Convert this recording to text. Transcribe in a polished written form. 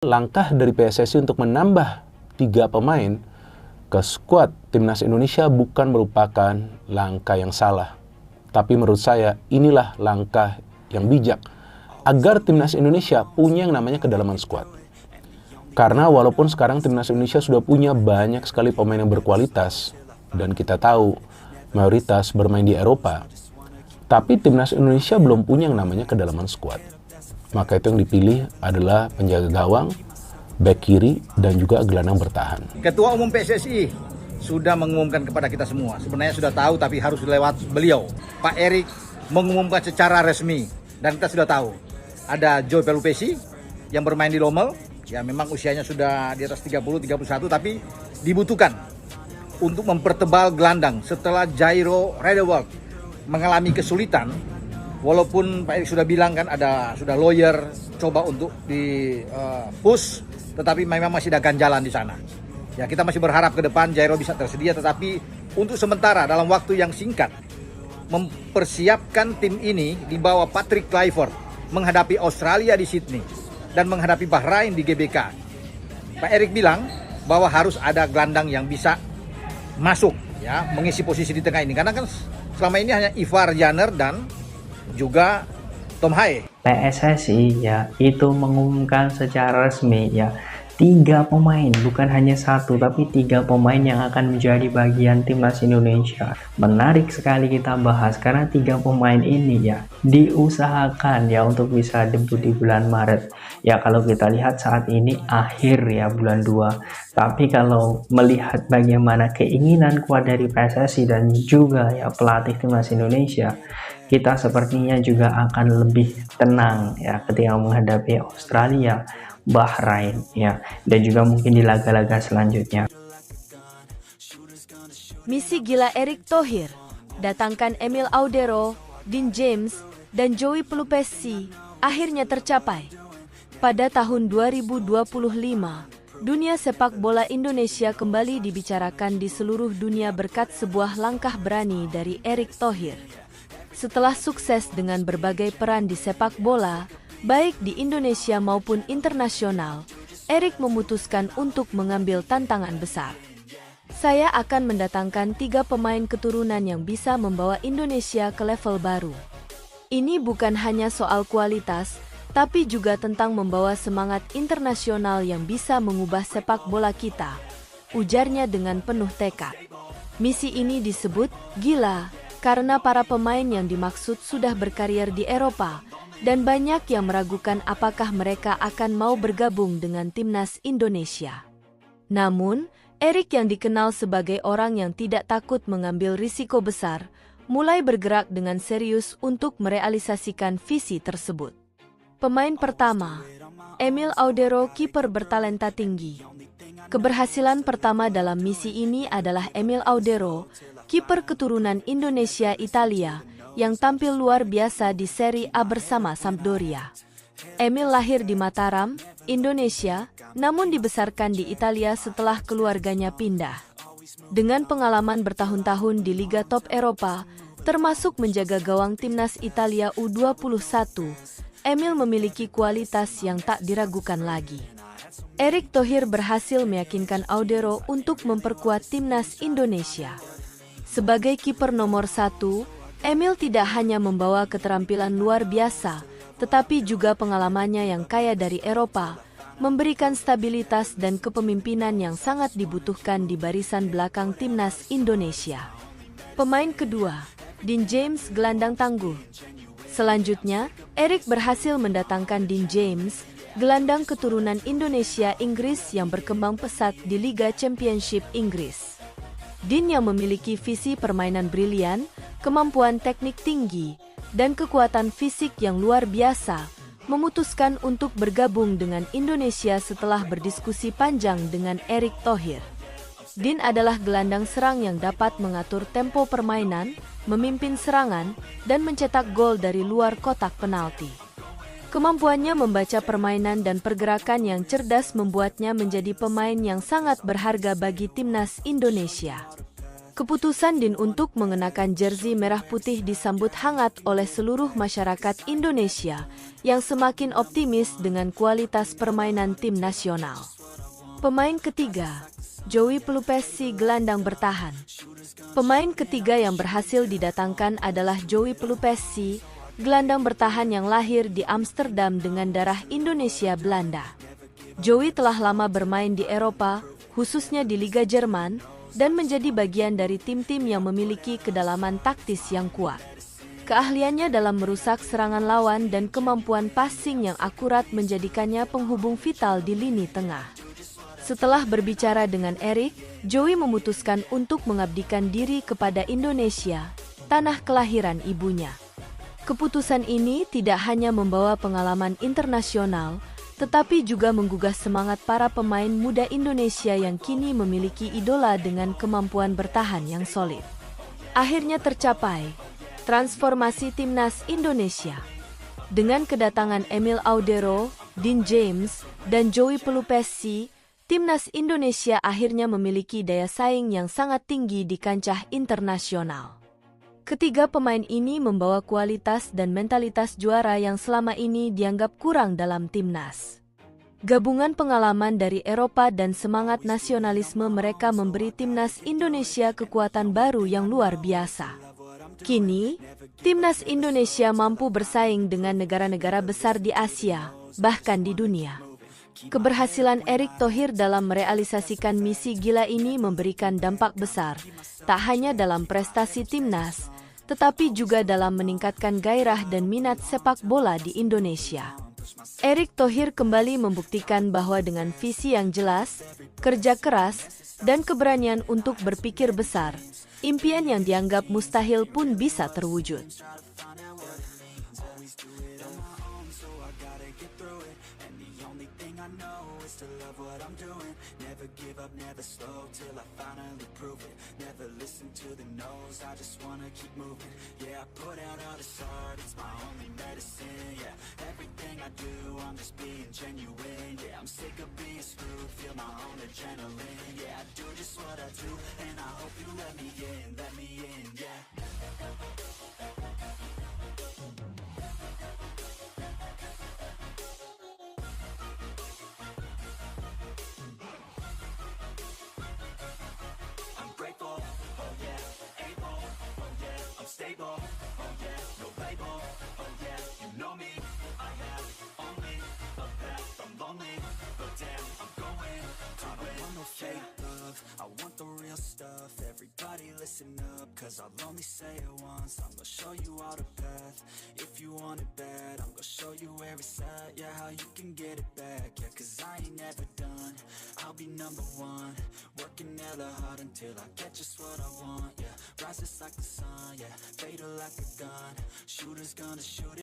Langkah dari PSSI untuk menambah 3 pemain ke skuad Timnas Indonesia bukan merupakan langkah yang salah. Tapi menurut saya inilah langkah yang bijak agar Timnas Indonesia punya yang namanya kedalaman skuad. Karena walaupun sekarang Timnas Indonesia sudah punya banyak sekali pemain yang berkualitas dan kita tahu mayoritas bermain di Eropa, tapi Timnas Indonesia belum punya yang namanya kedalaman skuad. Maka itu yang dipilih adalah penjaga gawang, bek kiri, dan juga gelandang bertahan. Ketua Umum PSSI sudah mengumumkan kepada kita semua. Sebenarnya sudah tahu tapi harus lewat beliau. Pak Erik mengumumkan secara resmi dan kita sudah tahu. Ada Joy Pelupesi yang bermain di Lommel. Ya memang usianya sudah di atas 30-31 tapi dibutuhkan untuk mempertebal gelandang setelah Jairo Redewald mengalami kesulitan. Walaupun Pak Erik sudah bilang kan sudah lawyer coba untuk di push, tetapi memang masih ada ganjalan di sana. Ya kita masih berharap ke depan Jairo bisa tersedia, tetapi untuk sementara dalam waktu yang singkat mempersiapkan tim ini di bawah Patrick Kluivert menghadapi Australia di Sydney dan menghadapi Bahrain di GBK. Pak Erik bilang bahwa harus ada gelandang yang bisa masuk ya mengisi posisi di tengah ini, karena kan selama ini hanya Ivar Janner dan juga Tom Haye. PSSI ya itu mengumumkan secara resmi ya 3 pemain, bukan hanya 1 tapi 3 pemain yang akan menjadi bagian Timnas Indonesia. Menarik sekali kita bahas karena 3 pemain ini ya diusahakan ya untuk bisa debut di bulan Maret. Ya kalau kita lihat saat ini akhir ya bulan 2. Tapi kalau melihat bagaimana keinginan kuat dari PSSI dan juga ya pelatih Timnas Indonesia, kita sepertinya juga akan lebih tenang ya ketika menghadapi Australia, Bahrain ya, dan juga mungkin di laga-laga selanjutnya. Misi gila Erick Thohir, datangkan Emil Audero, Dean James, dan Joey Pelupesi akhirnya tercapai. Pada tahun 2025, dunia sepak bola Indonesia kembali dibicarakan di seluruh dunia berkat sebuah langkah berani dari Erick Thohir. Setelah sukses dengan berbagai peran di sepak bola, baik di Indonesia maupun internasional, Erick memutuskan untuk mengambil tantangan besar. Saya akan mendatangkan 3 pemain keturunan yang bisa membawa Indonesia ke level baru. Ini bukan hanya soal kualitas, tapi juga tentang membawa semangat internasional yang bisa mengubah sepak bola kita, ujarnya dengan penuh tekad. Misi ini disebut gila, karena para pemain yang dimaksud sudah berkarier di Eropa, dan banyak yang meragukan apakah mereka akan mau bergabung dengan Timnas Indonesia. Namun, Erick yang dikenal sebagai orang yang tidak takut mengambil risiko besar, mulai bergerak dengan serius untuk merealisasikan visi tersebut. Pemain pertama, Emil Audero, kiper bertalenta tinggi. Keberhasilan pertama dalam misi ini adalah Emil Audero, kiper keturunan Indonesia-Italia, yang tampil luar biasa di Serie A bersama Sampdoria. Emil lahir di Mataram, Indonesia, namun dibesarkan di Italia setelah keluarganya pindah. Dengan pengalaman bertahun-tahun di Liga Top Eropa, termasuk menjaga gawang Timnas Italia U21, Emil memiliki kualitas yang tak diragukan lagi. Erick Thohir berhasil meyakinkan Audero untuk memperkuat Timnas Indonesia. Sebagai kiper nomor 1, Emil tidak hanya membawa keterampilan luar biasa, tetapi juga pengalamannya yang kaya dari Eropa, memberikan stabilitas dan kepemimpinan yang sangat dibutuhkan di barisan belakang Timnas Indonesia. Pemain kedua, Dean James, gelandang tangguh. Selanjutnya, Erick berhasil mendatangkan Dean James, gelandang keturunan Indonesia-Inggris yang berkembang pesat di Liga Championship Inggris. Dean yang memiliki visi permainan brilian, kemampuan teknik tinggi, dan kekuatan fisik yang luar biasa, memutuskan untuk bergabung dengan Indonesia setelah berdiskusi panjang dengan Erick Thohir. Dean adalah gelandang serang yang dapat mengatur tempo permainan, memimpin serangan, dan mencetak gol dari luar kotak penalti. Kemampuannya membaca permainan dan pergerakan yang cerdas membuatnya menjadi pemain yang sangat berharga bagi Timnas Indonesia. Keputusan Din untuk mengenakan jersey merah putih disambut hangat oleh seluruh masyarakat Indonesia yang semakin optimis dengan kualitas permainan tim nasional. Pemain ketiga, Joey Pelupesi, gelandang bertahan. Pemain ketiga yang berhasil didatangkan adalah Joey Pelupesi, gelandang bertahan yang lahir di Amsterdam dengan darah Indonesia Belanda. Joey telah lama bermain di Eropa, khususnya di Liga Jerman, dan menjadi bagian dari tim-tim yang memiliki kedalaman taktis yang kuat. Keahliannya dalam merusak serangan lawan dan kemampuan passing yang akurat menjadikannya penghubung vital di lini tengah. Setelah berbicara dengan Erik, Joey memutuskan untuk mengabdikan diri kepada Indonesia, tanah kelahiran ibunya. Keputusan ini tidak hanya membawa pengalaman internasional, tetapi juga menggugah semangat para pemain muda Indonesia yang kini memiliki idola dengan kemampuan bertahan yang solid. Akhirnya tercapai, transformasi timnas Indonesia. Dengan kedatangan Emil Audero, Din James, dan Joey Pelupesi, timnas Indonesia akhirnya memiliki daya saing yang sangat tinggi di kancah internasional. Ketiga pemain ini membawa kualitas dan mentalitas juara yang selama ini dianggap kurang dalam timnas. Gabungan pengalaman dari Eropa dan semangat nasionalisme mereka memberi timnas Indonesia kekuatan baru yang luar biasa. Kini, timnas Indonesia mampu bersaing dengan negara-negara besar di Asia, bahkan di dunia. Keberhasilan Erik Thohir dalam merealisasikan misi gila ini memberikan dampak besar, tak hanya dalam prestasi timnas, tetapi juga dalam meningkatkan gairah dan minat sepak bola di Indonesia. Erik Thohir kembali membuktikan bahwa dengan visi yang jelas, kerja keras, dan keberanian untuk berpikir besar, impian yang dianggap mustahil pun bisa terwujud. Never give up, never slow till I finally prove it. Never listen to the no's, I just wanna keep moving. Yeah, I put out all this art, it's my only medicine. Yeah, everything I do, I'm just being genuine. Yeah, I'm sick of being screwed, feel my own adrenaline. Yeah, I do just what I do, and I hope you let me in, yeah. Stable, oh yeah, no label, oh yeah, you know me, I have only a path, I'm lonely, but damn, I'm going to win. I don't want no fake love, I want the real stuff, everybody listen up, cause I'll only say it once, I'm gonna show you all the path, if you want it bad, I'm gonna show you where it's at, yeah, how you can get it back, yeah, cause I ain't never done, I'll be number one, working hella hard until I get just what I want, yeah, rises like the sun, yeah, fatal like a gun, shooters gonna shoot it.